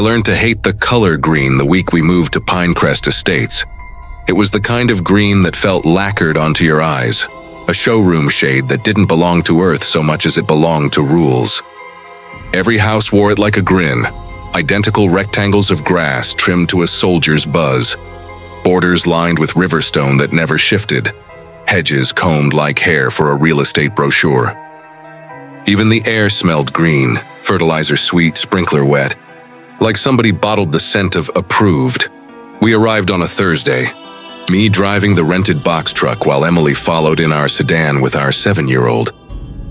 learned to hate the color green the week we moved to Pinecrest Estates. It was the kind of green that felt lacquered onto your eyes, a showroom shade that didn't belong to Earth so much as it belonged to rules. Every house wore it like a grin, identical rectangles of grass trimmed to a soldier's buzz, borders lined with riverstone that never shifted, hedges combed like hair for a real estate brochure. Even the air smelled green, fertilizer sweet, sprinkler wet, like somebody bottled the scent of approved. We arrived on a Thursday, me driving the rented box truck while Emily followed in our sedan with our 7-year-old.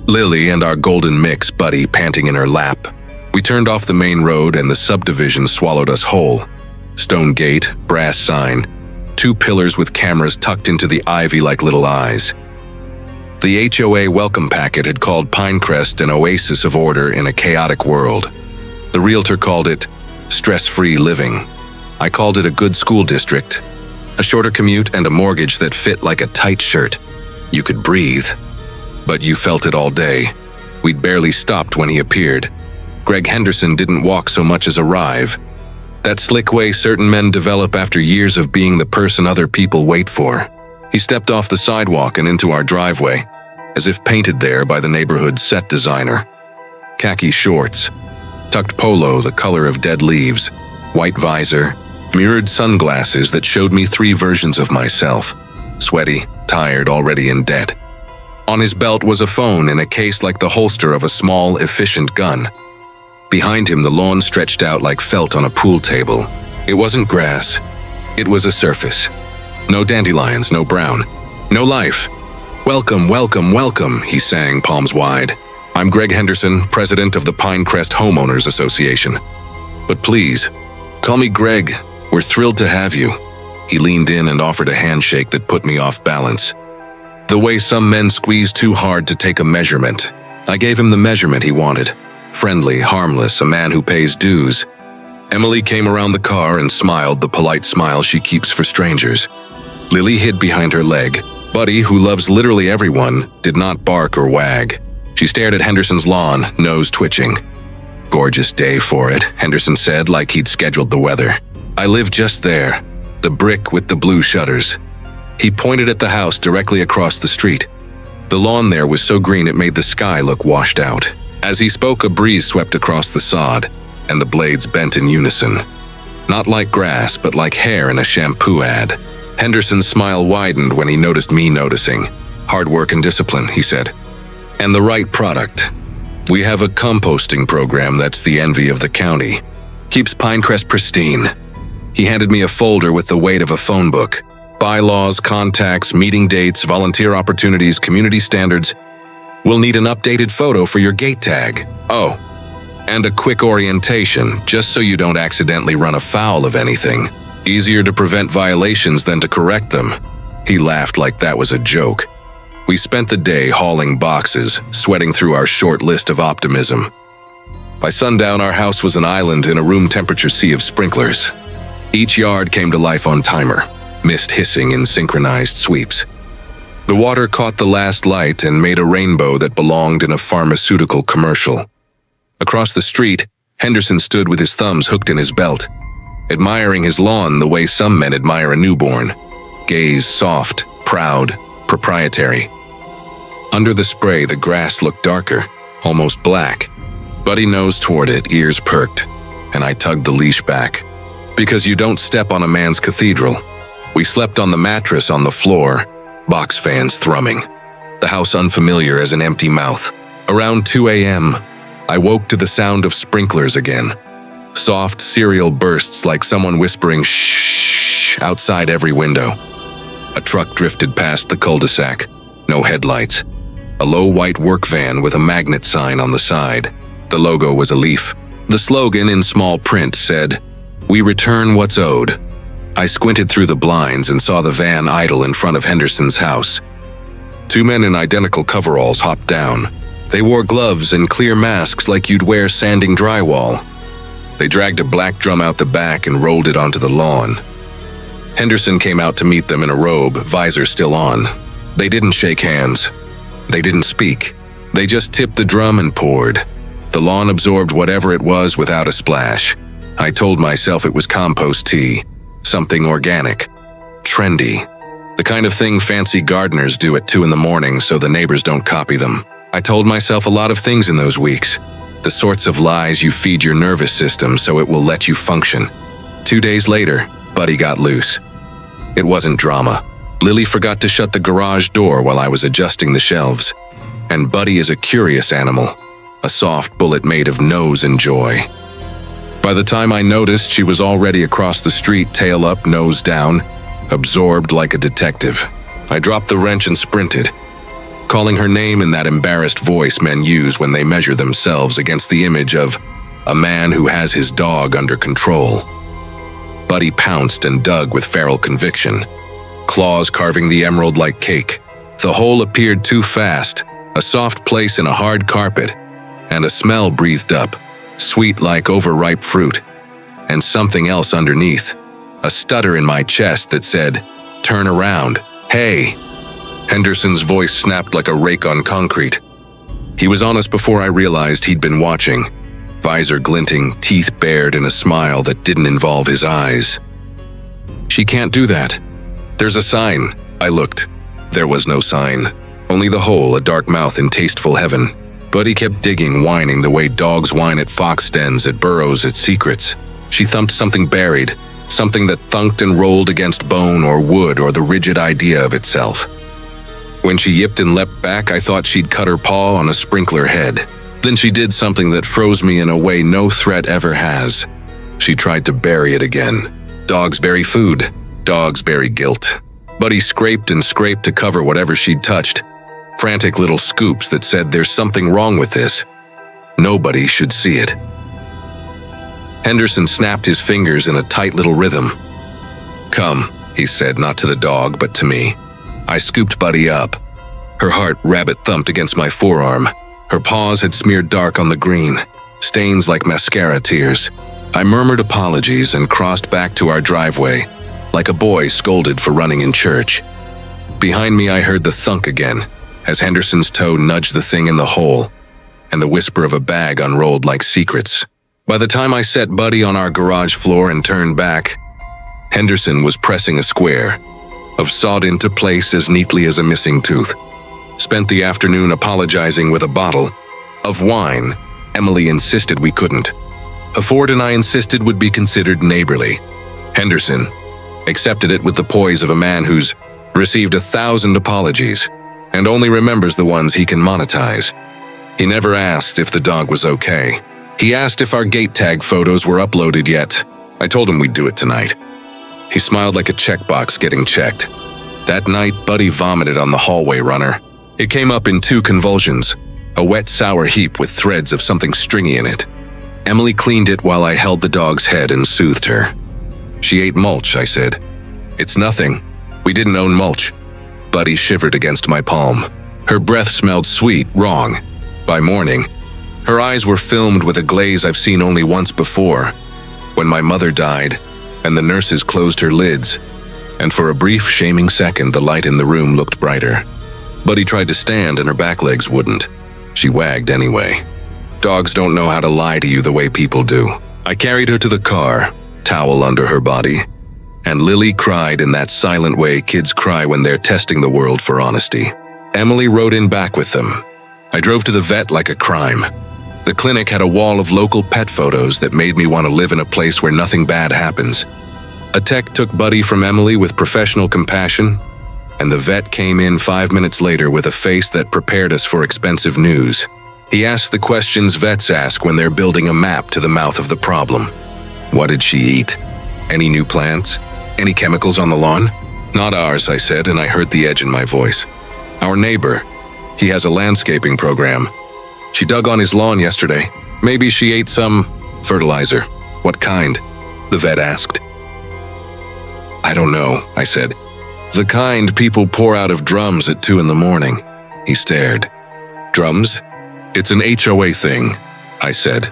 Lily and our golden mix buddy panting in her lap. We turned off the main road and the subdivision swallowed us whole. Stone gate, brass sign, 2 pillars with cameras tucked into the ivy like little eyes. The HOA welcome packet had called Pinecrest an oasis of order in a chaotic world. The realtor called it stress-free living. I called it a good school district, a shorter commute and a mortgage that fit like a tight shirt. You could breathe, but you felt it all day. We'd barely stopped when he appeared. Greg Henderson didn't walk so much as arrive. That slick way certain men develop after years of being the person other people wait for. He stepped off the sidewalk and into our driveway, as if painted there by the neighborhood set designer. Khaki shorts, tucked polo the color of dead leaves, white visor, mirrored sunglasses that showed me 3 versions of myself, sweaty, tired, already in debt. On his belt was a phone in a case like the holster of a small, efficient gun. Behind him, the lawn stretched out like felt on a pool table. It wasn't grass. It was a surface. No dandelions, no brown, no life. "Welcome, welcome, welcome," he sang, palms wide. "I'm Greg Henderson, president of the Pinecrest Homeowners Association. But please, call me Greg. We're thrilled to have you." He leaned in and offered a handshake that put me off balance. The way some men squeeze too hard to take a measurement. I gave him the measurement he wanted. Friendly, harmless, a man who pays dues. Emily came around the car and smiled the polite smile she keeps for strangers. Lily hid behind her leg. Buddy, who loves literally everyone, did not bark or wag. She stared at Henderson's lawn, nose twitching. "Gorgeous day for it," Henderson said like he'd scheduled the weather. "I live just there, the brick with the blue shutters." He pointed at the house directly across the street. The lawn there was so green it made the sky look washed out. As he spoke, a breeze swept across the sod, and the blades bent in unison. Not like grass, but like hair in a shampoo ad. Henderson's smile widened when he noticed me noticing. "Hard work and discipline," he said. "And the right product. We have a composting program that's the envy of the county. Keeps Pinecrest pristine." He handed me a folder with the weight of a phone book. Bylaws, contacts, meeting dates, volunteer opportunities, community standards. "We'll need an updated photo for your gate tag. Oh, and a quick orientation, just so you don't accidentally run afoul of anything. Easier to prevent violations than to correct them." He laughed like that was a joke. We spent the day hauling boxes, sweating through our short list of optimism. By sundown, our house was an island in a room temperature sea of sprinklers. Each yard came to life on timer, mist hissing in synchronized sweeps. The water caught the last light and made a rainbow that belonged in a pharmaceutical commercial. Across the street, Henderson stood with his thumbs hooked in his belt, admiring his lawn the way some men admire a newborn. Gaze soft, proud, proprietary. Under the spray, the grass looked darker, almost black. Buddy nosed toward it, ears perked, and I tugged the leash back. Because you don't step on a man's cathedral. We slept on the mattress on the floor, box fans thrumming. The house unfamiliar as an empty mouth. Around 2 a.m., I woke to the sound of sprinklers again. Soft serial bursts like someone whispering shh outside every window. A truck drifted past the cul-de-sac, no headlights. A low white work van with a magnet sign on the side. The logo was a leaf. The slogan in small print said, "We return what's owed." I squinted through the blinds and saw the van idle in front of Henderson's house. 2 men in identical coveralls hopped down. They wore gloves and clear masks like you'd wear sanding drywall. They dragged a black drum out the back and rolled it onto the lawn. Henderson came out to meet them in a robe, visor still on. They didn't shake hands. They didn't speak. They just tipped the drum and poured. The lawn absorbed whatever it was without a splash. I told myself it was compost tea, something organic, trendy, the kind of thing fancy gardeners do at 2 in the morning so the neighbors don't copy them. I told myself a lot of things in those weeks, the sorts of lies you feed your nervous system so it will let you function. 2 days later, Buddy got loose. It wasn't drama. Lily forgot to shut the garage door while I was adjusting the shelves. And Buddy is a curious animal, a soft bullet made of nose and joy. By the time I noticed, she was already across the street, tail up, nose down, absorbed like a detective. I dropped the wrench and sprinted, calling her name in that embarrassed voice men use when they measure themselves against the image of a man who has his dog under control. Buddy pounced and dug with feral conviction, claws carving the emerald like cake. The hole appeared too fast, a soft place in a hard carpet, and a smell breathed up, sweet like overripe fruit, and something else underneath, a stutter in my chest that said, "Turn around, hey." Henderson's voice snapped like a rake on concrete. He was on us before I realized he'd been watching, visor glinting, teeth bared in a smile that didn't involve his eyes. "She can't do that. There's a sign." I looked. There was no sign, only the hole, a dark mouth in tasteful heaven. Buddy kept digging, whining the way dogs whine at fox dens, at burrows, at secrets. She thumped something buried, something that thunked and rolled against bone or wood or the rigid idea of itself. When she yipped and leapt back, I thought she'd cut her paw on a sprinkler head. Then she did something that froze me in a way no threat ever has. She tried to bury it again. Dogs bury food. Dogs bury guilt. Buddy scraped and scraped to cover whatever she'd touched. Frantic little scoops that said there's something wrong with this. Nobody should see it. Henderson snapped his fingers in a tight little rhythm. "Come," he said, not to the dog, but to me. I scooped Buddy up. Her heart rabbit-thumped against my forearm. Her paws had smeared dark on the green, stains like mascara tears. I murmured apologies and crossed back to our driveway, like a boy scolded for running in church. Behind me I heard the thunk again, as Henderson's toe nudged the thing in the hole, and the whisper of a bag unrolled like secrets. By the time I set Buddy on our garage floor and turned back, Henderson was pressing a square, of sawed into place as neatly as a missing tooth. Spent the afternoon apologizing with a bottle of wine Emily insisted we couldn't afford, and I insisted would be considered neighborly. Henderson accepted it with the poise of a man who's received 1,000 apologies and only remembers the ones he can monetize. He never asked if the dog was okay. He asked if our gate tag photos were uploaded yet. I told him we'd do it tonight. He smiled like a checkbox getting checked. That night, Buddy vomited on the hallway runner. It came up in 2 convulsions, a wet, sour heap with threads of something stringy in it. Emily cleaned it while I held the dog's head and soothed her. "She ate mulch," I said. "It's nothing. We didn't own mulch." Buddy shivered against my palm. Her breath smelled sweet, wrong. By morning, her eyes were filmed with a glaze I've seen only once before, when my mother died, and the nurses closed her lids, and for a brief, shaming second, the light in the room looked brighter. Buddy tried to stand and her back legs wouldn't. She wagged anyway. Dogs don't know how to lie to you the way people do. I carried her to the car, towel under her body, and Lily cried in that silent way kids cry when they're testing the world for honesty. Emily rode in back with them. I drove to the vet like a crime. The clinic had a wall of local pet photos that made me want to live in a place where nothing bad happens. A tech took Buddy from Emily with professional compassion, and the vet came in 5 minutes later with a face that prepared us for expensive news. He asked the questions vets ask when they're building a map to the mouth of the problem. What did she eat? Any new plants? Any chemicals on the lawn? Not ours, I said, and I heard the edge in my voice. Our neighbor. He has a landscaping program. She dug on his lawn yesterday. Maybe she ate some fertilizer. What kind? The vet asked. I don't know, I said. The kind people pour out of drums at 2 in the morning. He stared. Drums? It's an HOA thing, I said.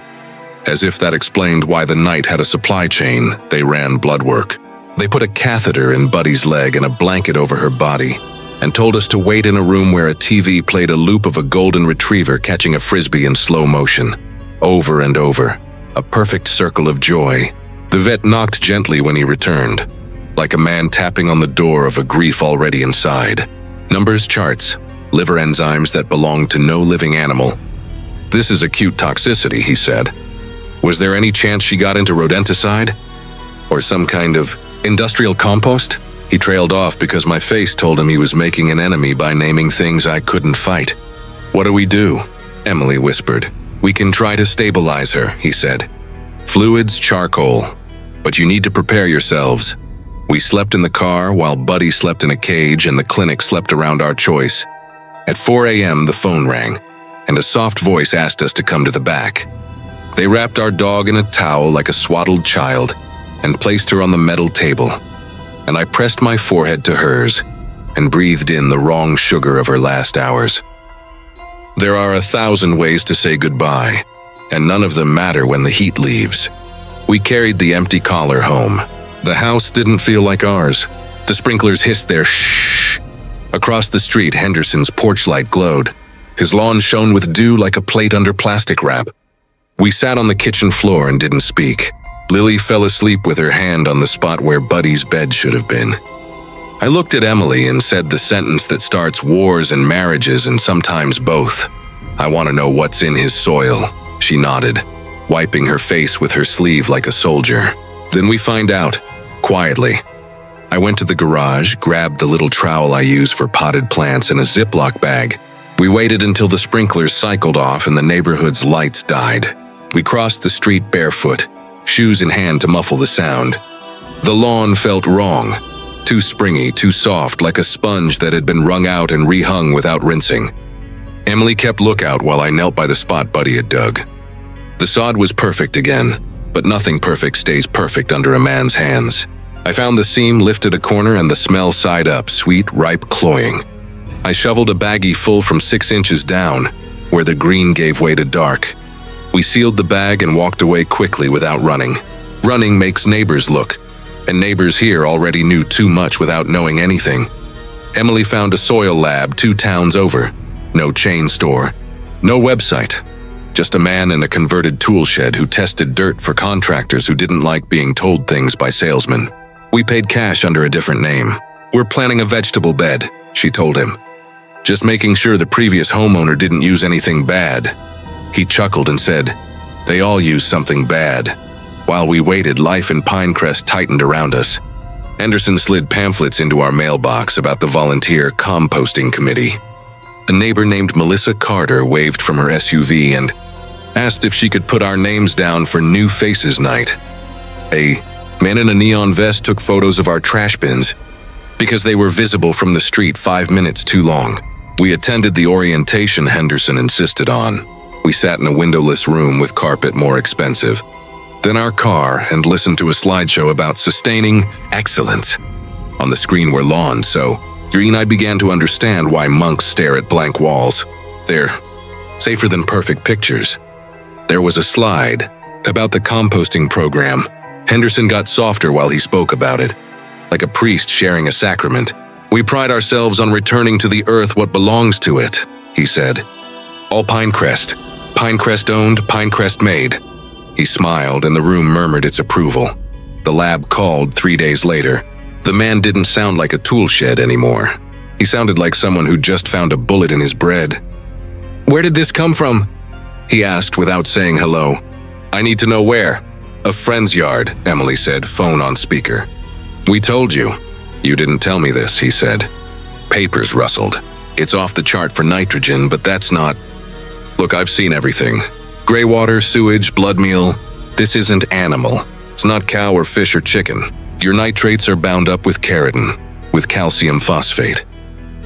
As if that explained why the night had a supply chain, they ran blood work. They put a catheter in Buddy's leg and a blanket over her body, and told us to wait in a room where a TV played a loop of a golden retriever catching a frisbee in slow motion, over and over. a perfect circle of joy. The vet knocked gently when he returned, like a man tapping on the door of a grief already inside. Numbers, charts, liver enzymes that belong to no living animal. This is acute toxicity, he said. Was there any chance she got into rodenticide? Or some kind of industrial compost? He trailed off because my face told him he was making an enemy by naming things I couldn't fight. What do we do? Emily whispered. We can try to stabilize her, he said. Fluids, charcoal. But you need to prepare yourselves. We slept in the car while Buddy slept in a cage and the clinic slept around our choice. At 4 a.m. the phone rang, and a soft voice asked us to come to the back. They wrapped our dog in a towel like a swaddled child and placed her on the metal table, and I pressed my forehead to hers and breathed in the wrong sugar of her last hours. There are 1,000 ways to say goodbye, and none of them matter when the heat leaves. We carried the empty collar home. The house didn't feel like ours. The sprinklers hissed their shh. Across the street, Henderson's porch light glowed. His lawn shone with dew like a plate under plastic wrap. We sat on the kitchen floor and didn't speak. Lily fell asleep with her hand on the spot where Buddy's bed should have been. I looked at Emily and said the sentence that starts wars and marriages and sometimes both. I want to know what's in his soil. She nodded, wiping her face with her sleeve like a soldier. Then we find out, quietly. I went to the garage, grabbed the little trowel I use for potted plants and a Ziploc bag. We waited until the sprinklers cycled off and the neighborhood's lights died. We crossed the street barefoot, shoes in hand to muffle the sound. The lawn felt wrong. Too springy, too soft, like a sponge that had been wrung out and rehung without rinsing. Emily kept lookout while I knelt by the spot Buddy had dug. The sod was perfect again, but nothing perfect stays perfect under a man's hands. I found the seam, lifted a corner, and the smell side up, sweet, ripe, cloying. I shoveled a baggie full from 6 inches down, where the green gave way to dark. We sealed the bag and walked away quickly without running. Running makes neighbors look, and neighbors here already knew too much without knowing anything. Emily found a soil lab 2 towns over. No chain store, no website. Just a man in a converted tool shed who tested dirt for contractors who didn't like being told things by salesmen. We paid cash under a different name. We're planning a vegetable bed, she told him. Just making sure the previous homeowner didn't use anything bad. He chuckled and said, they all use something bad. While we waited, life in Pinecrest tightened around us. Henderson slid pamphlets into our mailbox about the volunteer composting committee. A neighbor named Melissa Carter waved from her SUV and asked if she could put our names down for New Faces Night. A man in a neon vest took photos of our trash bins because they were visible from the street 5 minutes too long. We attended the orientation Henderson insisted on. We sat in a windowless room with carpet more expensive. Then our car and listened to a slideshow about sustaining excellence. On the screen were lawns, so green. I began to understand why monks stare at blank walls. They're safer than perfect pictures. There was a slide about the composting program. Henderson got softer while he spoke about it, like a priest sharing a sacrament. We pride ourselves on returning to the earth what belongs to it, he said. All Pinecrest. Pinecrest owned, Pinecrest made. He smiled and the room murmured its approval. The lab called 3 days later. The man didn't sound like a tool shed anymore. He sounded like someone who just found a bullet in his bread. Where did this come from? He asked without saying hello. I need to know where. A friend's yard, Emily said, phone on speaker. We told you. You didn't tell me this, he said. Papers rustled. It's off the chart for nitrogen, but that's not... Look, I've seen everything. Gray water, sewage, blood meal. This isn't animal. It's not cow or fish or chicken. Your nitrates are bound up with keratin, with calcium phosphate.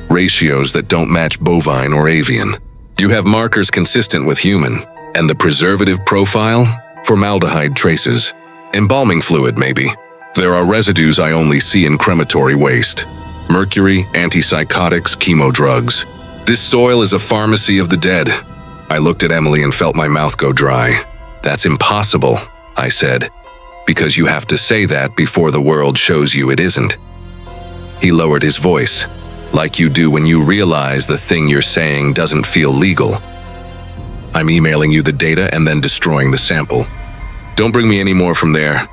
Ratios that don't match bovine or avian. You have markers consistent with human. And the preservative profile? Formaldehyde traces. Embalming fluid, maybe. There are residues I only see in crematory waste. Mercury, antipsychotics, chemo drugs. This soil is a pharmacy of the dead. I looked at Emily and felt my mouth go dry. That's impossible, I said, because you have to say that before the world shows you it isn't. He lowered his voice, like you do when you realize the thing you're saying doesn't feel legal. I'm emailing you the data and then destroying the sample. Don't bring me any more from there."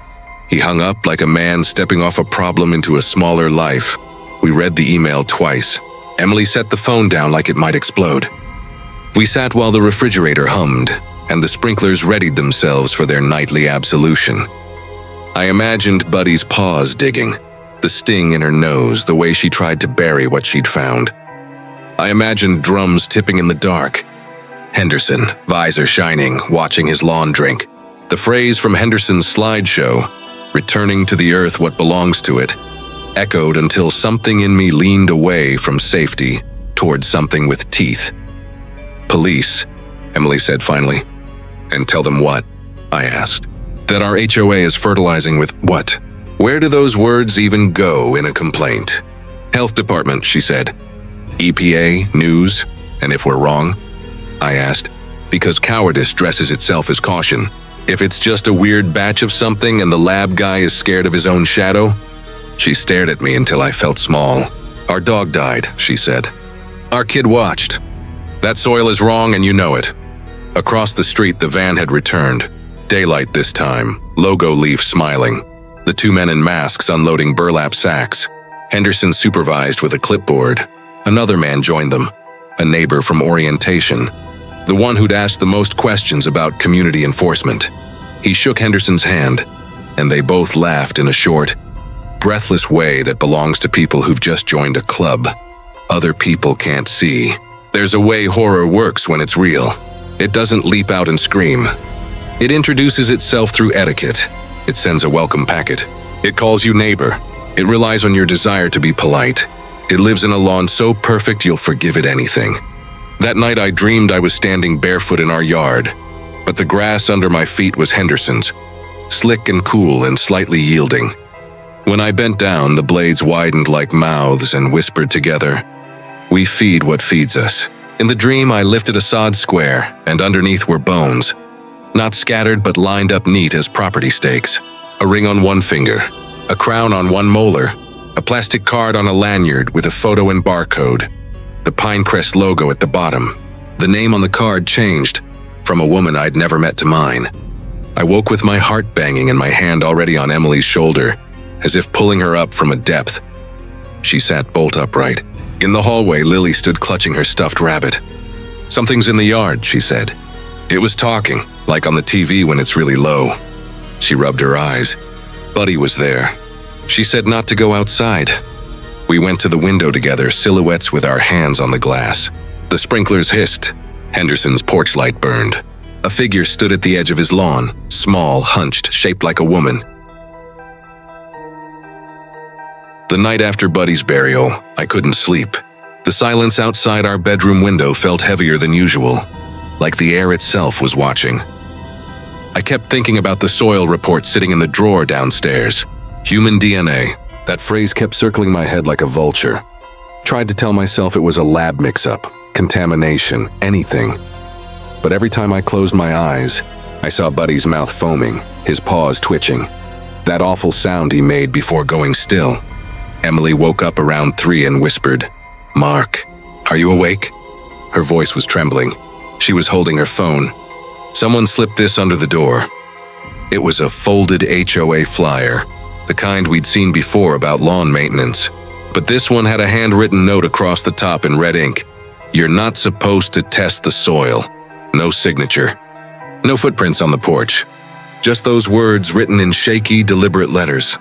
He hung up like a man stepping off a problem into a smaller life. We read the email twice. Emily set the phone down like it might explode. We sat while the refrigerator hummed, and the sprinklers readied themselves for their nightly absolution. I imagined Buddy's paws digging, the sting in her nose, the way she tried to bury what she'd found. I imagined drums tipping in the dark. Henderson, visor shining, watching his lawn drink. The phrase from Henderson's slideshow, "returning to the earth what belongs to it," echoed until something in me leaned away from safety towards something with teeth. "Police," Emily said finally. "And tell them what?" I asked. "That our HOA is fertilizing with what?" Where do those words even go in a complaint? "Health department," she said. "EPA, news, and if we're wrong?" I asked, because cowardice dresses itself as caution. If it's just a weird batch of something and the lab guy is scared of his own shadow? She stared at me until I felt small. "Our dog died," she said. "Our kid watched. That soil is wrong and you know it." Across the street, the van had returned. Daylight this time, logo leaf smiling. The two men in masks unloading burlap sacks. Henderson supervised with a clipboard. Another man joined them, a neighbor from orientation, the one who'd asked the most questions about community enforcement. He shook Henderson's hand, and they both laughed in a short, breathless way that belongs to people who've just joined a club. Other people can't see. There's a way horror works when it's real. It doesn't leap out and scream. It introduces itself through etiquette. It sends a welcome packet. It calls you neighbor. It relies on your desire to be polite. It lives in a lawn so perfect you'll forgive it anything. That night I dreamed I was standing barefoot in our yard, but the grass under my feet was Henderson's, slick and cool and slightly yielding. When I bent down, the blades widened like mouths and whispered together, "We feed what feeds us." In the dream, I lifted a sod square, and underneath were bones. Not scattered, but lined up neat as property stakes. A ring on one finger, a crown on one molar, a plastic card on a lanyard with a photo and barcode. The Pinecrest logo at the bottom. The name on the card changed, from a woman I'd never met to mine. I woke with my heart banging and my hand already on Emily's shoulder, as if pulling her up from a depth. She sat bolt upright. In the hallway, Lily stood clutching her stuffed rabbit. "Something's in the yard," she said. It was talking, like on the TV when it's really low. She rubbed her eyes. Buddy was there. She said not to go outside. We went to the window together, silhouettes with our hands on the glass. The sprinklers hissed. Henderson's porch light burned. A figure stood at the edge of his lawn, small, hunched, shaped like a woman. The night after Buddy's burial, I couldn't sleep. The silence outside our bedroom window felt heavier than usual, like the air itself was watching. I kept thinking about the soil report sitting in the drawer downstairs. Human DNA. That phrase kept circling my head like a vulture. Tried to tell myself it was a lab mix-up, contamination, anything. But every time I closed my eyes, I saw Buddy's mouth foaming, his paws twitching. That awful sound he made before going still. Emily woke up around 3 and whispered, "Mark, are you awake?" Her voice was trembling. She was holding her phone. Someone slipped this under the door. It was a folded HOA flyer, the kind we'd seen before about lawn maintenance. But this one had a handwritten note across the top in red ink. "You're not supposed to test the soil." No signature. No footprints on the porch. Just those words written in shaky, deliberate letters.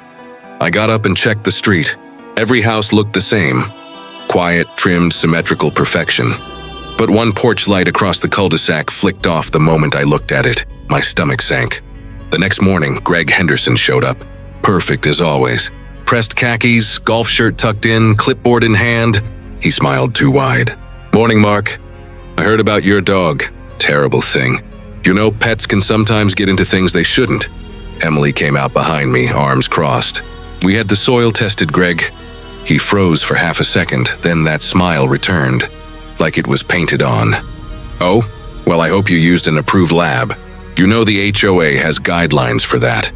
I got up and checked the street. Every house looked the same. Quiet, trimmed, symmetrical perfection. But one porch light across the cul-de-sac flicked off the moment I looked at it. My stomach sank. The next morning, Greg Henderson showed up. Perfect as always. Pressed khakis, golf shirt tucked in, clipboard in hand. He smiled too wide. "Morning, Mark. I heard about your dog. Terrible thing. You know, pets can sometimes get into things they shouldn't." Emily came out behind me, arms crossed. "We had the soil tested, Greg." He froze for half a second, then that smile returned, like it was painted on. "Oh? Well, I hope you used an approved lab. You know the HOA has guidelines for that."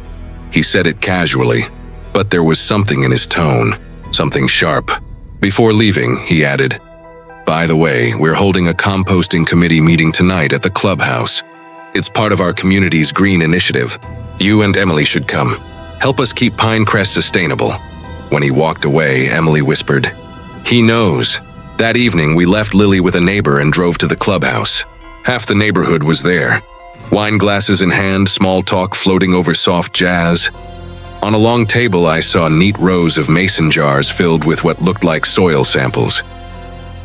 He said it casually, but there was something in his tone, something sharp. Before leaving, he added, "By the way, we're holding a composting committee meeting tonight at the clubhouse. It's part of our community's green initiative. You and Emily should come. Help us keep Pinecrest sustainable." When he walked away, Emily whispered, "He knows." That evening, we left Lily with a neighbor and drove to the clubhouse. Half the neighborhood was there. Wine glasses in hand, small talk floating over soft jazz. On a long table, I saw neat rows of mason jars filled with what looked like soil samples.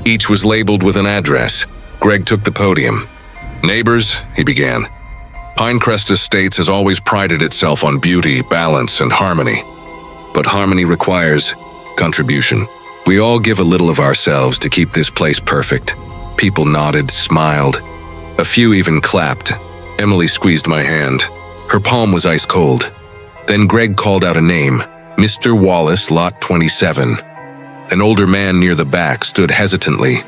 Each was labeled with an address. Greg took the podium. "Neighbors," he began, "Pinecrest Estates has always prided itself on beauty, balance, and harmony. But harmony requires contribution. We all give a little of ourselves to keep this place perfect." People nodded, smiled. A few even clapped. Emily squeezed my hand. Her palm was ice cold. Then Greg called out a name, Mr. Wallace, Lot 27. An older man near the back stood hesitantly.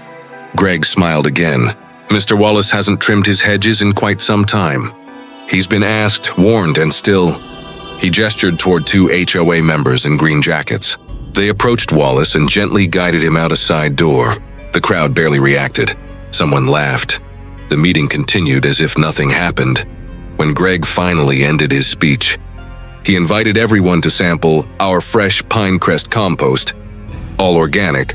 Greg smiled again. "Mr. Wallace hasn't trimmed his hedges in quite some time. He's been asked, warned, and still—" He gestured toward two HOA members in green jackets. They approached Wallace and gently guided him out a side door. The crowd barely reacted. Someone laughed. The meeting continued as if nothing happened. When Greg finally ended his speech, he invited everyone to sample our fresh Pinecrest compost. All organic,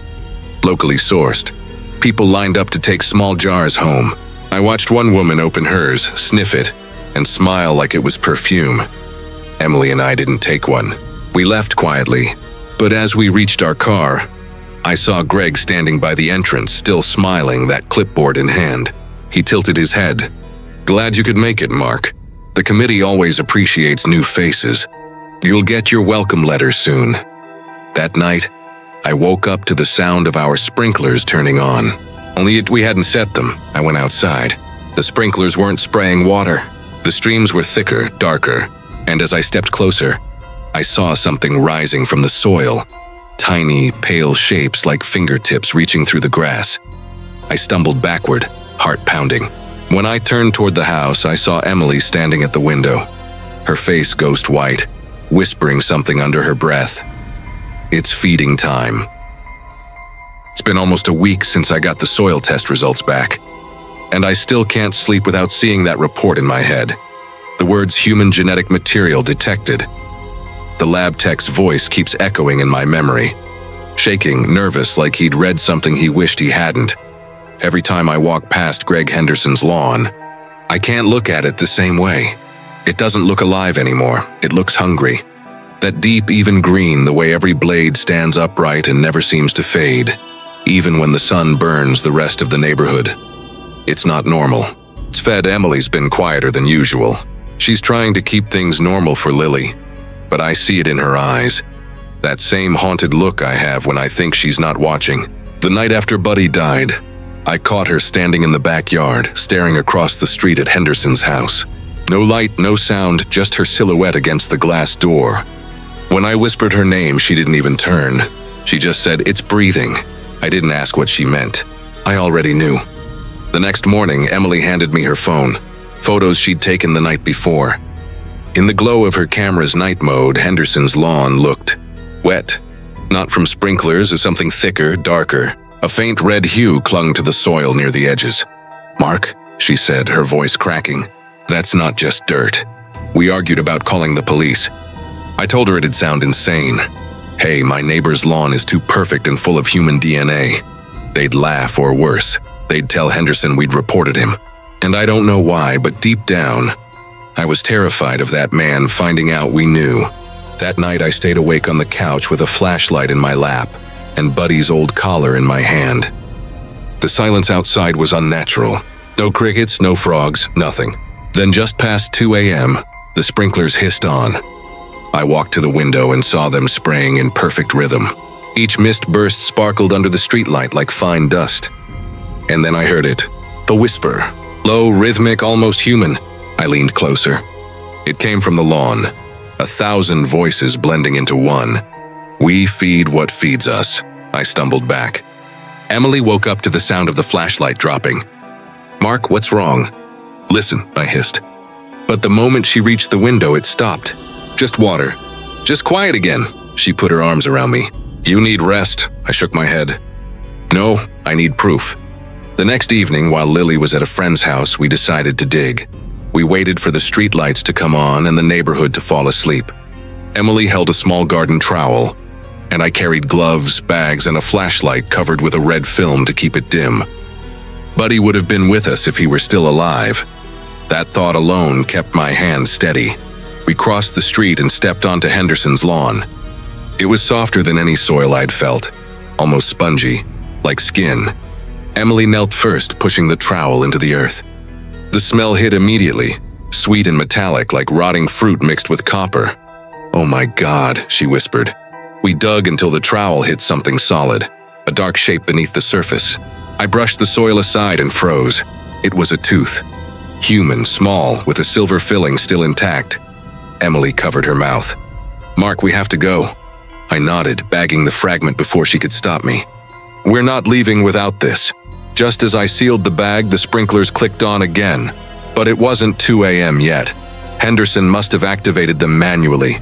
locally sourced. People lined up to take small jars home. I watched one woman open hers, sniff it, and smile like it was perfume. Emily and I didn't take one. We left quietly, but as we reached our car, I saw Greg standing by the entrance, still smiling, that clipboard in hand. He tilted his head. "Glad you could make it, Mark. The committee always appreciates new faces. You'll get your welcome letter soon." That night, I woke up to the sound of our sprinklers turning on. Only we hadn't set them. I went outside. The sprinklers weren't spraying water. The streams were thicker, darker, and as I stepped closer, I saw something rising from the soil. Tiny, pale shapes like fingertips reaching through the grass. I stumbled backward, heart pounding. When I turned toward the house, I saw Emily standing at the window, her face ghost white, whispering something under her breath. "It's feeding time." It's been almost a week since I got the soil test results back, and I still can't sleep without seeing that report in my head. The words "human genetic material detected." The lab tech's voice keeps echoing in my memory, shaking, nervous like he'd read something he wished he hadn't. Every time I walk past Greg Henderson's lawn, I can't look at it the same way. It doesn't look alive anymore. It looks hungry. That deep, even green, the way every blade stands upright and never seems to fade, even when the sun burns the rest of the neighborhood. It's not normal. It's fed. Emily's been quieter than usual. She's trying to keep things normal for Lily, but I see it in her eyes. That same haunted look I have when I think she's not watching. The night after Buddy died, I caught her standing in the backyard, staring across the street at Henderson's house. No light, no sound, just her silhouette against the glass door. When I whispered her name, she didn't even turn. She just said, "It's breathing." I didn't ask what she meant. I already knew. The next morning, Emily handed me her phone, photos she'd taken the night before. In the glow of her camera's night mode, Henderson's lawn looked wet. Not from sprinklers, or something thicker, darker. A faint red hue clung to the soil near the edges. "Mark," she said, her voice cracking, "that's not just dirt." We argued about calling the police. I told her it'd sound insane. Hey, my neighbor's lawn is too perfect and full of human DNA. They'd laugh, or worse, they'd tell Henderson we'd reported him. And I don't know why, but deep down, I was terrified of that man finding out we knew. That night I stayed awake on the couch with a flashlight in my lap and Buddy's old collar in my hand. The silence outside was unnatural. No crickets, no frogs, nothing. Then just past 2 a.m., the sprinklers hissed on. I walked to the window and saw them spraying in perfect rhythm. Each mist burst sparkled under the streetlight like fine dust. And then I heard it. The whisper. Low, rhythmic, almost human. I leaned closer. It came from the lawn. 1,000 voices blending into one. "We feed what feeds us." I stumbled back. Emily woke up to the sound of the flashlight dropping. "Mark, what's wrong?" "Listen," I hissed. But the moment she reached the window, it stopped. "Just water. Just quiet again." She put her arms around me. "You need rest." I shook my head. "No, I need proof." The next evening, while Lily was at a friend's house, we decided to dig. We waited for the streetlights to come on and the neighborhood to fall asleep. Emily held a small garden trowel, and I carried gloves, bags, and a flashlight covered with a red film to keep it dim. Buddy would have been with us if he were still alive. That thought alone kept my hand steady. We crossed the street and stepped onto Henderson's lawn. It was softer than any soil I'd felt, almost spongy, like skin. Emily knelt first, pushing the trowel into the earth. The smell hit immediately, sweet and metallic like rotting fruit mixed with copper. "Oh my God," she whispered. We dug until the trowel hit something solid, a dark shape beneath the surface. I brushed the soil aside and froze. It was a tooth. Human, small, with a silver filling still intact. Emily covered her mouth. "Mark, we have to go." I nodded, bagging the fragment before she could stop me. "We're not leaving without this." Just as I sealed the bag, the sprinklers clicked on again. But it wasn't 2 a.m. yet. Henderson must have activated them manually.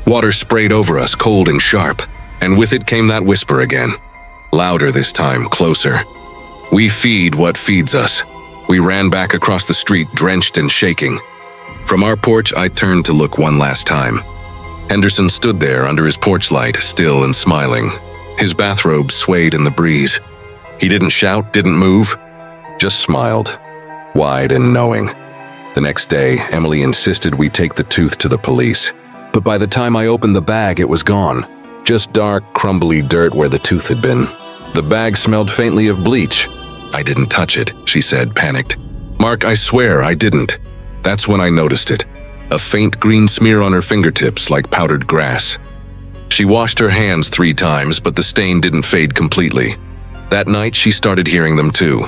Water sprayed over us, cold and sharp, and with it came that whisper again. Louder this time, closer. "We feed what feeds us." We ran back across the street, drenched and shaking. From our porch, I turned to look one last time. Henderson stood there under his porch light, still and smiling. His bathrobe swayed in the breeze. He didn't shout, didn't move, just smiled, wide and knowing. The next day, Emily insisted we take the tooth to the police. But by the time I opened the bag, it was gone. Just dark, crumbly dirt where the tooth had been. The bag smelled faintly of bleach. "I didn't touch it," she said, panicked. "Mark, I swear I didn't." That's when I noticed it. A faint green smear on her fingertips like powdered grass. She washed her hands 3 times, but the stain didn't fade completely. That night, she started hearing them too.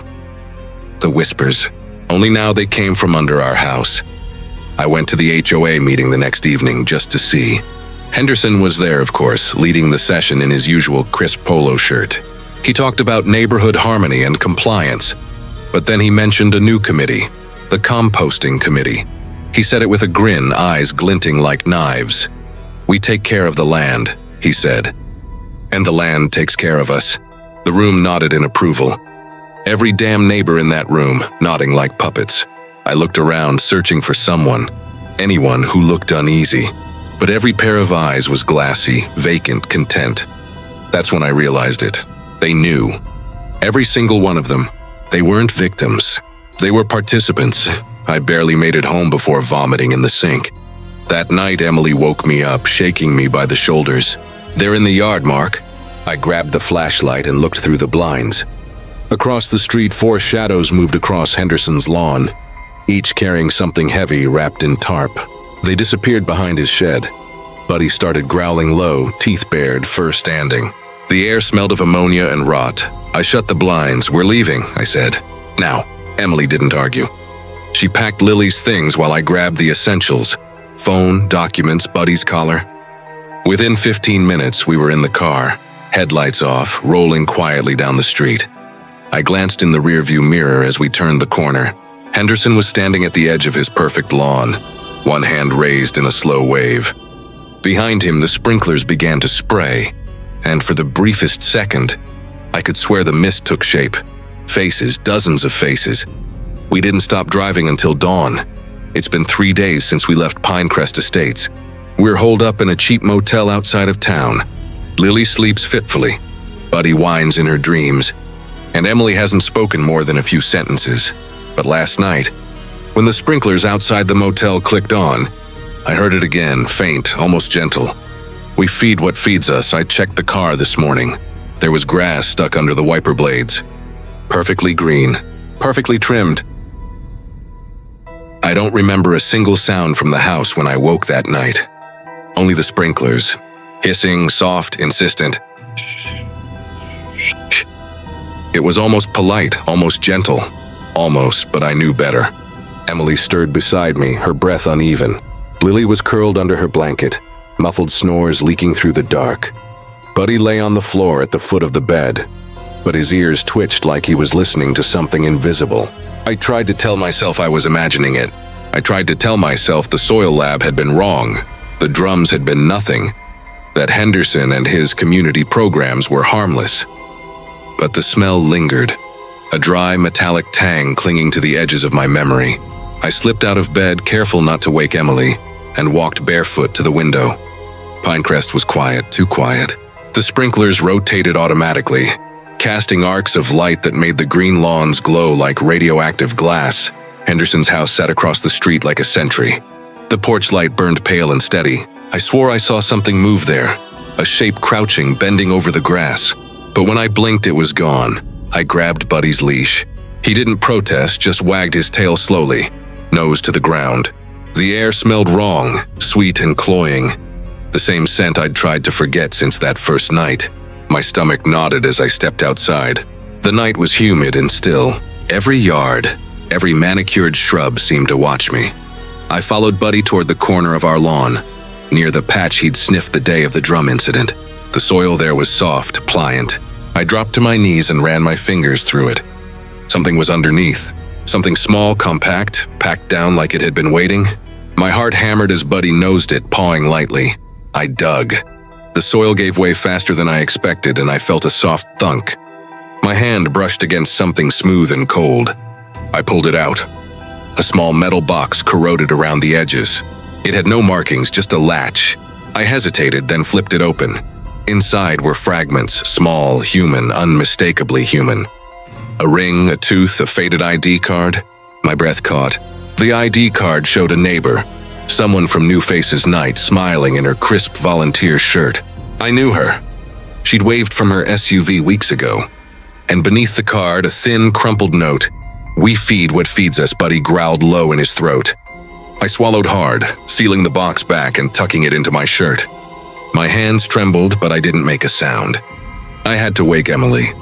The whispers. Only now they came from under our house. I went to the HOA meeting the next evening just to see. Henderson was there, of course, leading the session in his usual crisp polo shirt. He talked about neighborhood harmony and compliance, but then he mentioned a new committee, the composting committee. He said it with a grin, eyes glinting like knives. "We take care of the land," he said. "And the land takes care of us." The room nodded in approval. Every damn neighbor in that room, nodding like puppets. I looked around, searching for someone, anyone who looked uneasy. But every pair of eyes was glassy, vacant, content. That's when I realized it. They knew. Every single one of them. They weren't victims. They were participants. I barely made it home before vomiting in the sink. That night, Emily woke me up, shaking me by the shoulders. "They're in the yard, Mark." I grabbed the flashlight and looked through the blinds. Across the street, 4 shadows moved across Henderson's lawn, each carrying something heavy wrapped in tarp. They disappeared behind his shed. Buddy started growling low, teeth bared, fur standing. The air smelled of ammonia and rot. I shut the blinds. "We're leaving," I said. "Now." Emily didn't argue. She packed Lily's things while I grabbed the essentials: phone, documents, Buddy's collar. Within 15 minutes, we were in the car, headlights off, rolling quietly down the street. I glanced in the rearview mirror as we turned the corner. Henderson was standing at the edge of his perfect lawn, one hand raised in a slow wave. Behind him, the sprinklers began to spray, and for the briefest second, I could swear the mist took shape. Faces, dozens of faces. We didn't stop driving until dawn. It's been 3 days since we left Pinecrest Estates. We're holed up in a cheap motel outside of town. Lily sleeps fitfully. Buddy whines in her dreams. And Emily hasn't spoken more than a few sentences. But last night, when the sprinklers outside the motel clicked on, I heard it again, faint, almost gentle. "We feed what feeds us." I checked the car this morning. There was grass stuck under the wiper blades. Perfectly green, perfectly trimmed. I don't remember a single sound from the house when I woke that night. Only the sprinklers, hissing, soft, insistent. Shh. It was almost polite, almost gentle. Almost, but I knew better. Emily stirred beside me, her breath uneven. Lily was curled under her blanket, muffled snores leaking through the dark. Buddy lay on the floor at the foot of the bed, but his ears twitched like he was listening to something invisible. I tried to tell myself I was imagining it. I tried to tell myself the soil lab had been wrong, the drums had been nothing, that Henderson and his community programs were harmless. But the smell lingered, a dry metallic tang clinging to the edges of my memory. I slipped out of bed, careful not to wake Emily, and walked barefoot to the window. Pinecrest was quiet, too quiet. The sprinklers rotated automatically, casting arcs of light that made the green lawns glow like radioactive glass. Henderson's house sat across the street like a sentry. The porch light burned pale and steady. I swore I saw something move there, a shape crouching, bending over the grass. But when I blinked, it was gone. I grabbed Buddy's leash. He didn't protest, just wagged his tail slowly, nose to the ground. The air smelled wrong, sweet and cloying. The same scent I'd tried to forget since that first night. My stomach nodded as I stepped outside. The night was humid and still. Every yard, every manicured shrub seemed to watch me. I followed Buddy toward the corner of our lawn, near the patch he'd sniffed the day of the drum incident. The soil there was soft, pliant. I dropped to my knees and ran my fingers through it. Something was underneath. Something small, compact, packed down like it had been waiting. My heart hammered as Buddy nosed it, pawing lightly. I dug. The soil gave way faster than I expected, and I felt a soft thunk. My hand brushed against something smooth and cold. I pulled it out. A small metal box corroded around the edges. It had no markings, just a latch. I hesitated, then flipped it open. Inside were fragments, small, human, unmistakably human. A ring, a tooth, a faded ID card. My breath caught. The ID card showed a neighbor, someone from New Faces Night, smiling in her crisp volunteer shirt. I knew her. She'd waved from her SUV weeks ago. And beneath the card, a thin, crumpled note. "We feed what feeds us," Buddy growled low in his throat. I swallowed hard, sealing the box back and tucking it into my shirt. My hands trembled, but I didn't make a sound. I had to wake Emily.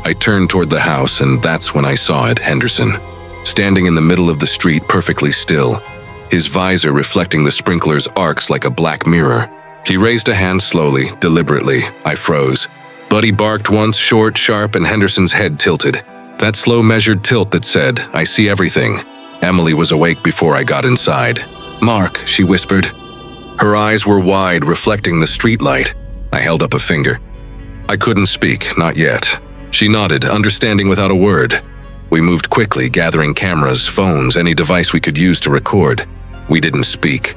I turned toward the house, and that's when I saw it, Henderson. Standing in the middle of the street, perfectly still, his visor reflecting the sprinkler's arcs like a black mirror. He raised a hand slowly, deliberately. I froze. Buddy barked once, short, sharp, and Henderson's head tilted. That slow, measured tilt that said, "I see everything." Emily was awake before I got inside. "Mark," she whispered. Her eyes were wide, reflecting the streetlight. I held up a finger. I couldn't speak, not yet. She nodded, understanding without a word. We moved quickly, gathering cameras, phones, any device we could use to record. We didn't speak.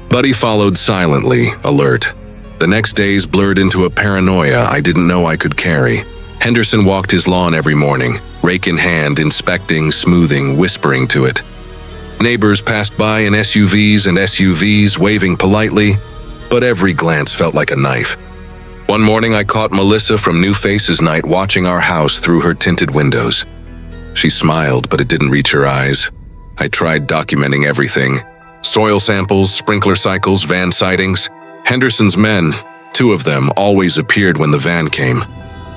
Buddy followed silently, alert. The next days blurred into a paranoia I didn't know I could carry. Henderson walked his lawn every morning, rake in hand, inspecting, smoothing, whispering to it. Neighbors passed by in SUVs, waving politely, but every glance felt like a knife. One morning I caught Melissa from New Faces Night watching our house through her tinted windows. She smiled, but it didn't reach her eyes. I tried documenting everything. Soil samples, sprinkler cycles, van sightings. Henderson's men, 2 of them, always appeared when the van came.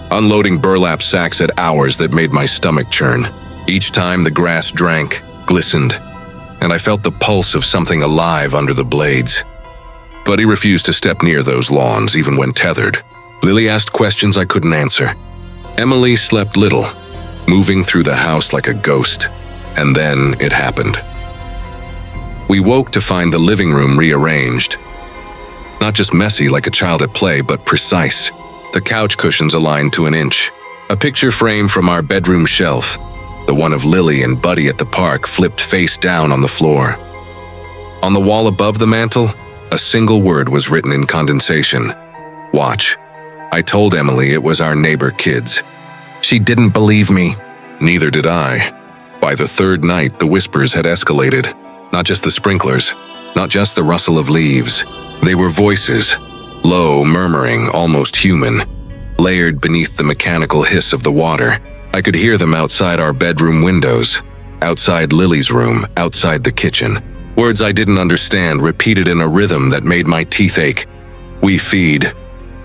Unloading burlap sacks at hours that made my stomach churn. Each time the grass drank, glistened, and I felt the pulse of something alive under the blades. Buddy refused to step near those lawns, even when tethered. Lily asked questions I couldn't answer. Emily slept little, moving through the house like a ghost. And then it happened. We woke to find the living room rearranged. Not just messy like a child at play, but precise. The couch cushions aligned to an inch. A picture frame from our bedroom shelf, the one of Lily and Buddy at the park, flipped face down on the floor. On the wall above the mantel, a single word was written in condensation. "Watch." I told Emily it was our neighbor kids. She didn't believe me. Neither did I. By the 3rd night, the whispers had escalated. Not just the sprinklers, not just the rustle of leaves. They were voices, low, murmuring, almost human, layered beneath the mechanical hiss of the water. I could hear them outside our bedroom windows, outside Lily's room, outside the kitchen. Words I didn't understand, repeated in a rhythm that made my teeth ache. "We feed.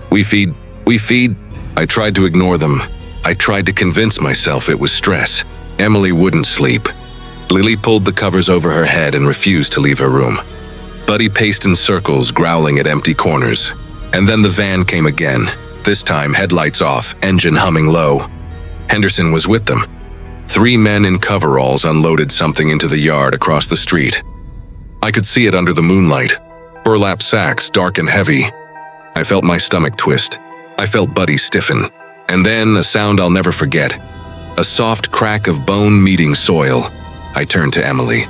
We feed. We feed." I tried to ignore them. I tried to convince myself it was stress. Emily wouldn't sleep. Lily pulled the covers over her head and refused to leave her room. Buddy paced in circles, growling at empty corners. And then the van came again, this time headlights off, engine humming low. Henderson was with them. 3 men in coveralls unloaded something into the yard across the street. I could see it under the moonlight. Burlap sacks, dark and heavy. I felt my stomach twist. I felt Buddy stiffen. And then a sound I'll never forget. A soft crack of bone meeting soil. I turned to Emily.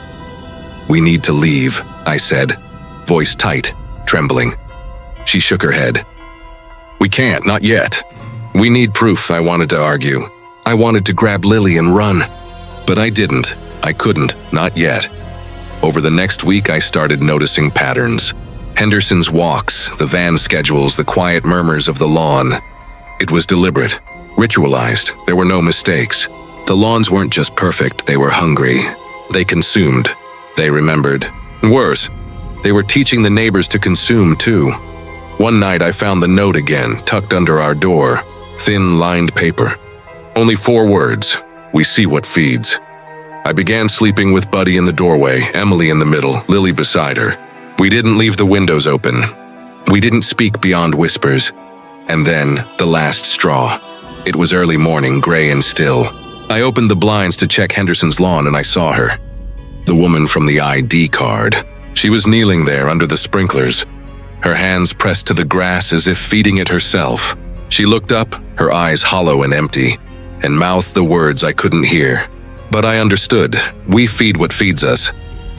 "We need to leave," I said, voice tight, trembling. She shook her head. "We can't, not yet. We need proof," I wanted to argue. I wanted to grab Lily and run. But I didn't. I couldn't, not yet. Over the next week, I started noticing patterns. Henderson's walks, the van schedules, the quiet murmurs of the lawn. It was deliberate, ritualized. There were no mistakes. The lawns weren't just perfect, they were hungry. They consumed. They remembered. And worse, they were teaching the neighbors to consume too. One night I found the note again, tucked under our door. Thin, lined paper. Only 4 words. "We see what feeds." I began sleeping with Buddy in the doorway, Emily in the middle, Lily beside her. We didn't leave the windows open. We didn't speak beyond whispers. And then, the last straw. It was early morning, gray and still. I opened the blinds to check Henderson's lawn and I saw her. The woman from the ID card. She was kneeling there under the sprinklers, her hands pressed to the grass as if feeding it herself. She looked up, her eyes hollow and empty, and mouthed the words I couldn't hear. But I understood. We feed what feeds us.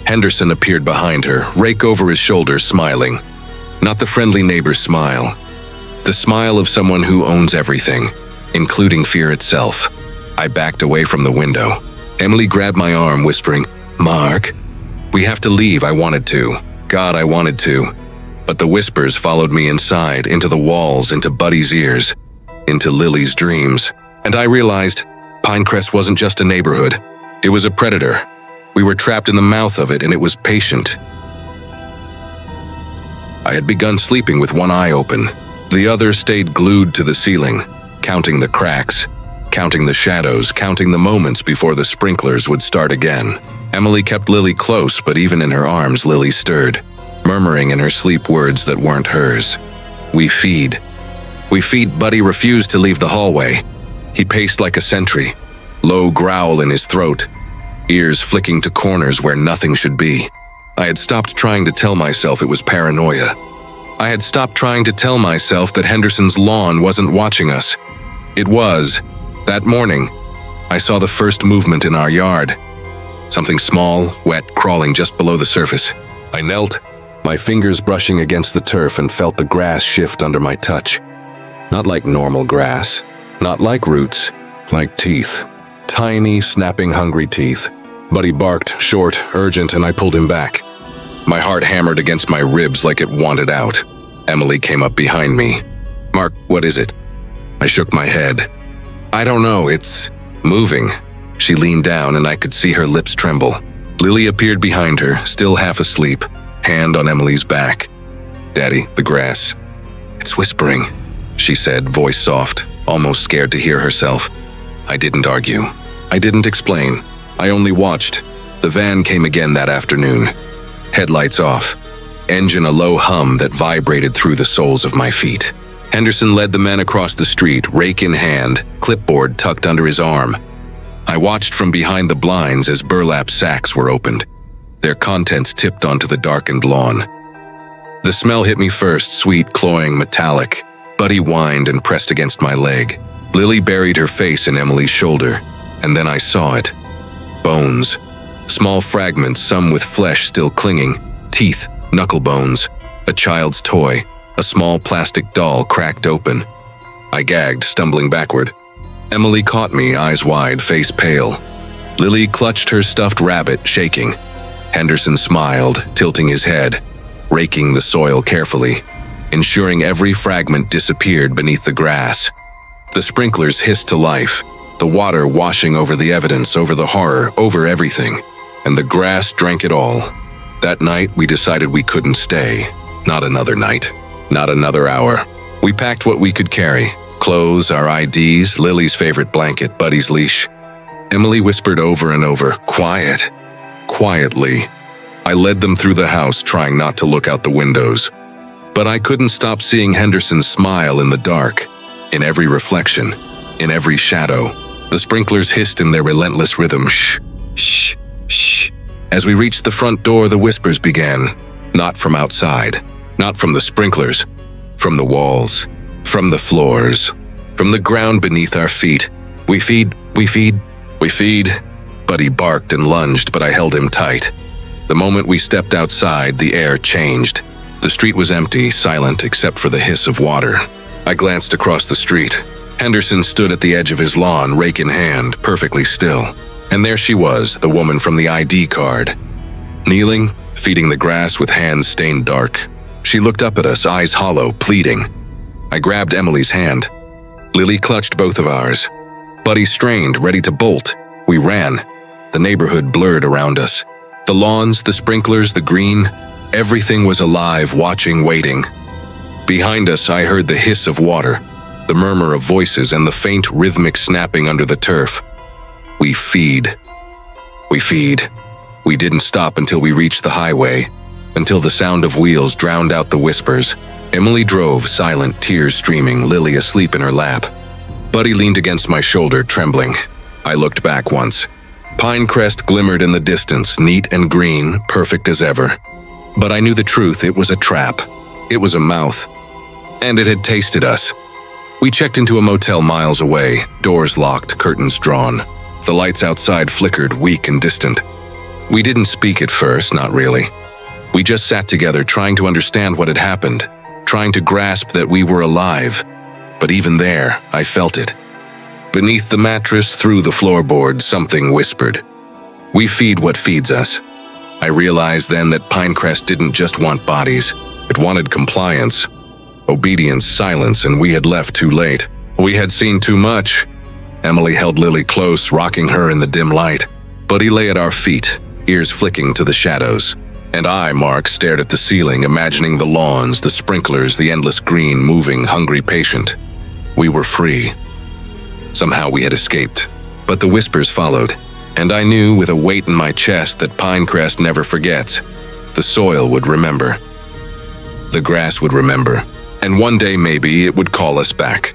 Henderson appeared behind her, rake over his shoulder, smiling. Not the friendly neighbor smile. The smile of someone who owns everything, including fear itself. I backed away from the window. Emily grabbed my arm, whispering, "Mark, we have to leave." I wanted to. God, I wanted to. But the whispers followed me inside, into the walls, into Buddy's ears, into Lily's dreams. And I realized Pinecrest wasn't just a neighborhood. It was a predator. We were trapped in the mouth of it, and it was patient. I had begun sleeping with one eye open. The other stayed glued to the ceiling, counting the cracks, counting the shadows, counting the moments before the sprinklers would start again. Emily kept Lily close, but even in her arms, Lily stirred, murmuring in her sleep words that weren't hers. "We feed. We feed." Buddy refused to leave the hallway. He paced like a sentry, low growl in his throat, ears flicking to corners where nothing should be. I had stopped trying to tell myself it was paranoia. I had stopped trying to tell myself that Henderson's lawn wasn't watching us. It was. That morning, I saw the first movement in our yard. Something small, wet, crawling just below the surface. I knelt, my fingers brushing against the turf, and felt the grass shift under my touch. Not like normal grass, not like roots, like teeth. Tiny, snapping, hungry teeth. Buddy barked, short, urgent, and I pulled him back. My heart hammered against my ribs like it wanted out. Emily came up behind me. "Mark, what is it?" I shook my head. "I don't know, it's moving." She leaned down and I could see her lips tremble. Lily appeared behind her, still half asleep, hand on Emily's back. "Daddy, the grass. It's whispering," she said, voice soft, almost scared to hear herself. I didn't argue. I didn't explain. I only watched. The van came again that afternoon. Headlights off. Engine a low hum that vibrated through the soles of my feet. Henderson led the men across the street, rake in hand, clipboard tucked under his arm. I watched from behind the blinds as burlap sacks were opened, their contents tipped onto the darkened lawn. The smell hit me first, sweet, cloying, metallic. Buddy whined and pressed against my leg. Lily buried her face in Emily's shoulder, and then I saw it. Bones. Small fragments, some with flesh still clinging. Teeth, knuckle bones. A child's toy. A small plastic doll cracked open. I gagged, stumbling backward. Emily caught me, eyes wide, face pale. Lily clutched her stuffed rabbit, shaking. Henderson smiled, tilting his head, raking the soil carefully, ensuring every fragment disappeared beneath the grass. The sprinklers hissed to life, the water washing over the evidence, over the horror, over everything, and the grass drank it all. That night, we decided we couldn't stay. Not another night. Not another hour. We packed what we could carry. Clothes, our IDs, Lily's favorite blanket, Buddy's leash. Emily whispered over and over, "Quiet." Quietly. I led them through the house, trying not to look out the windows. But I couldn't stop seeing Henderson's smile in the dark, in every reflection, in every shadow. The sprinklers hissed in their relentless rhythm, shh, shh, shh. As we reached the front door, the whispers began. Not from outside, not from the sprinklers, from the walls, from the floors, from the ground beneath our feet. "We feed, we feed, we feed." Buddy barked and lunged, but I held him tight. The moment we stepped outside, the air changed. The street was empty, silent except for the hiss of water. I glanced across the street. Henderson stood at the edge of his lawn, rake in hand, perfectly still. And there she was, the woman from the ID card. Kneeling, feeding the grass with hands stained dark. She looked up at us, eyes hollow, pleading. I grabbed Emily's hand. Lily clutched both of ours. Buddy strained, ready to bolt. We ran. The neighborhood blurred around us. The lawns, the sprinklers, the green, everything was alive, watching, waiting. Behind us, I heard the hiss of water, the murmur of voices, and the faint, rhythmic snapping under the turf. We feed. We feed. We didn't stop until we reached the highway, until the sound of wheels drowned out the whispers. Emily drove, silent, tears streaming, Lily asleep in her lap. Buddy leaned against my shoulder, trembling. I looked back once. Pinecrest glimmered in the distance, neat and green, perfect as ever. But I knew the truth, it was a trap. It was a mouth. And it had tasted us. We checked into a motel miles away, doors locked, curtains drawn. The lights outside flickered, weak and distant. We didn't speak at first, not really. We just sat together, trying to understand what had happened, trying to grasp that we were alive. But even there, I felt it. Beneath the mattress, through the floorboard, something whispered. We feed what feeds us. I realized then that Pinecrest didn't just want bodies. It wanted compliance, obedience, silence, and we had left too late. We had seen too much. Emily held Lily close, rocking her in the dim light. Buddy lay at our feet, ears flicking to the shadows. And I, Mark, stared at the ceiling, imagining the lawns, the sprinklers, the endless green, moving, hungry patient. We were free. Somehow we had escaped. But the whispers followed, and I knew with a weight in my chest that Pinecrest never forgets. The soil would remember. The grass would remember, and one day maybe it would call us back.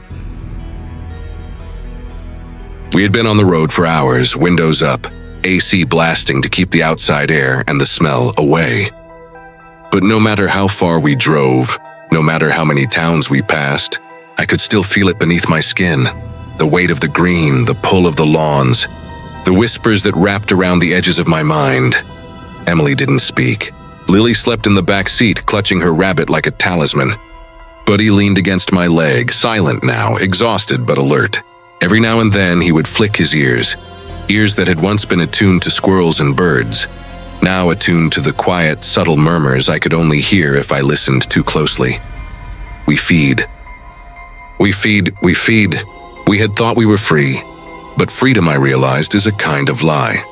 We had been on the road for hours, windows up, AC blasting to keep the outside air and the smell away. But no matter how far we drove, no matter how many towns we passed, I could still feel it beneath my skin. The weight of the green, the pull of the lawns, the whispers that wrapped around the edges of my mind. Emily didn't speak. Lily slept in the back seat, clutching her rabbit like a talisman. Buddy leaned against my leg, silent now, exhausted but alert. Every now and then he would flick his ears that had once been attuned to squirrels and birds, now attuned to the quiet, subtle murmurs I could only hear if I listened too closely. We feed. We feed, we feed. We had thought we were free, but freedom, I realized, is a kind of lie.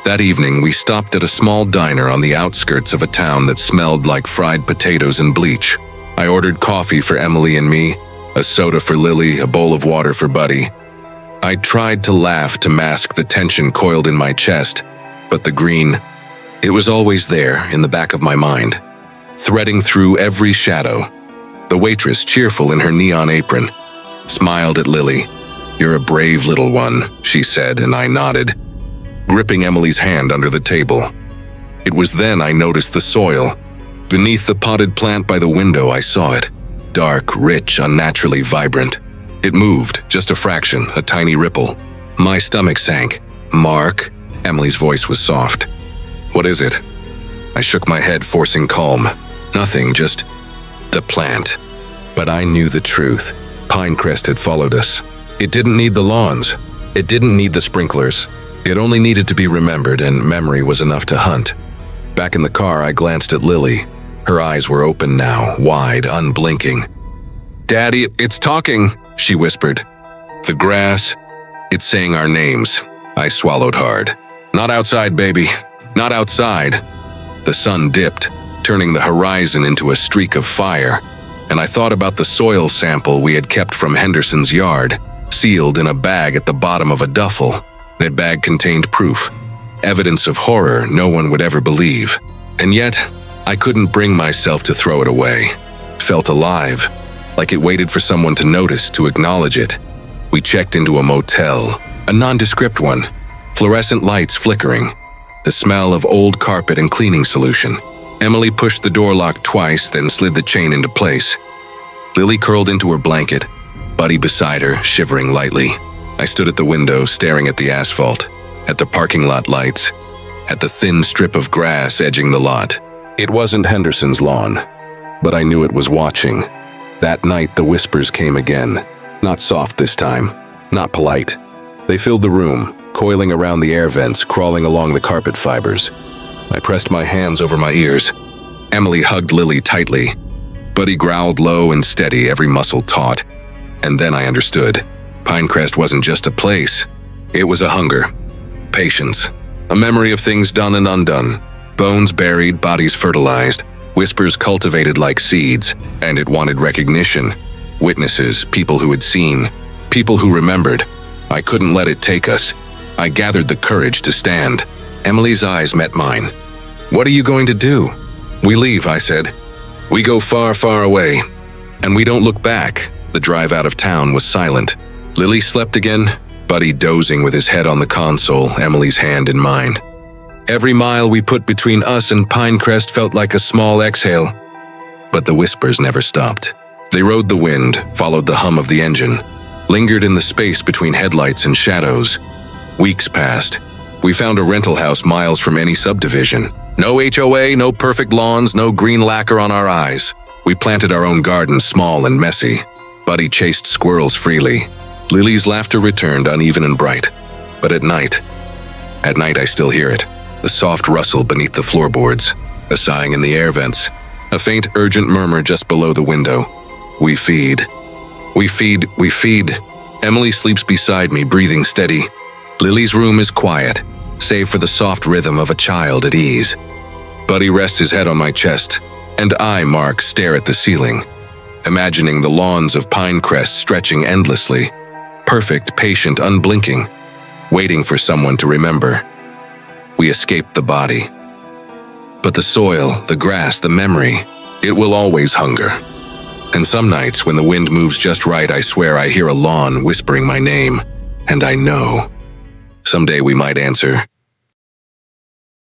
That evening, we stopped at a small diner on the outskirts of a town that smelled like fried potatoes and bleach. I ordered coffee for Emily and me, a soda for Lily, a bowl of water for Buddy. I tried to laugh to mask the tension coiled in my chest, but the green, it was always there in the back of my mind, threading through every shadow. The waitress, cheerful in her neon apron, smiled at Lily. "You're a brave little one," she said, and I nodded, gripping Emily's hand under the table. It was then I noticed the soil. Beneath the potted plant by the window, I saw it. Dark, rich, unnaturally vibrant. It moved, just a fraction, a tiny ripple. My stomach sank. "Mark?" Emily's voice was soft. "What is it?" I shook my head, forcing calm. "Nothing, just the plant." But I knew the truth. Pinecrest had followed us. It didn't need the lawns. It didn't need the sprinklers. It only needed to be remembered, and memory was enough to hunt. Back in the car, I glanced at Lily. Her eyes were open now, wide, unblinking. "Daddy, it's talking," she whispered. "The grass, it's saying our names." I swallowed hard. "Not outside, baby. Not outside." The sun dipped, turning the horizon into a streak of fire, and I thought about the soil sample we had kept from Henderson's yard, sealed in a bag at the bottom of a duffel. That bag contained proof, evidence of horror no one would ever believe. And yet, I couldn't bring myself to throw it away. It felt alive, like it waited for someone to notice, to acknowledge it. We checked into a motel, a nondescript one, fluorescent lights flickering, the smell of old carpet and cleaning solution. Emily pushed the door lock twice, then slid the chain into place. Lily curled into her blanket, Buddy beside her, shivering lightly. I stood at the window, staring at the asphalt, at the parking lot lights. at the thin strip of grass edging the lot. It wasn't Henderson's lawn, but I knew it was watching. That night, the whispers came again. Not soft this time, not polite. They filled the room, coiling around the air vents, crawling along the carpet fibers. I pressed my hands over my ears. Emily hugged Lily tightly. Buddy growled low and steady, every muscle taut. And then I understood. Pinecrest wasn't just a place. It was a hunger, patience, a memory of things done and undone, bones buried, bodies fertilized, whispers cultivated like seeds, and it wanted recognition. Witnesses, people who had seen, people who remembered. I couldn't let it take us. I gathered the courage to stand. Emily's eyes met mine. "What are you going to do?" "We leave," I said. "We go far, far away. And we don't look back." The drive out of town was silent. Lily slept again, Buddy dozing with his head on the console, Emily's hand in mine. Every mile we put between us and Pinecrest felt like a small exhale. But the whispers never stopped. They rode the wind, followed the hum of the engine, lingered in the space between headlights and shadows. Weeks passed. We found a rental house miles from any subdivision. No HOA, no perfect lawns, no green lacquer on our eyes. We planted our own garden, small and messy. Buddy chased squirrels freely. Lily's laughter returned, uneven and bright. But at night I still hear it. The soft rustle beneath the floorboards, a sighing in the air vents, a faint urgent murmur just below the window. We feed. We feed, we feed. Emily sleeps beside me, breathing steady. Lily's room is quiet, save for the soft rhythm of a child at ease. Buddy rests his head on my chest, and I, Mark, stare at the ceiling, imagining the lawns of Pinecrest stretching endlessly, perfect, patient, unblinking, waiting for someone to remember. We escaped the body. But the soil, the grass, the memory, it will always hunger. And some nights, when the wind moves just right, I swear I hear a lawn whispering my name, and I know. Someday we might answer,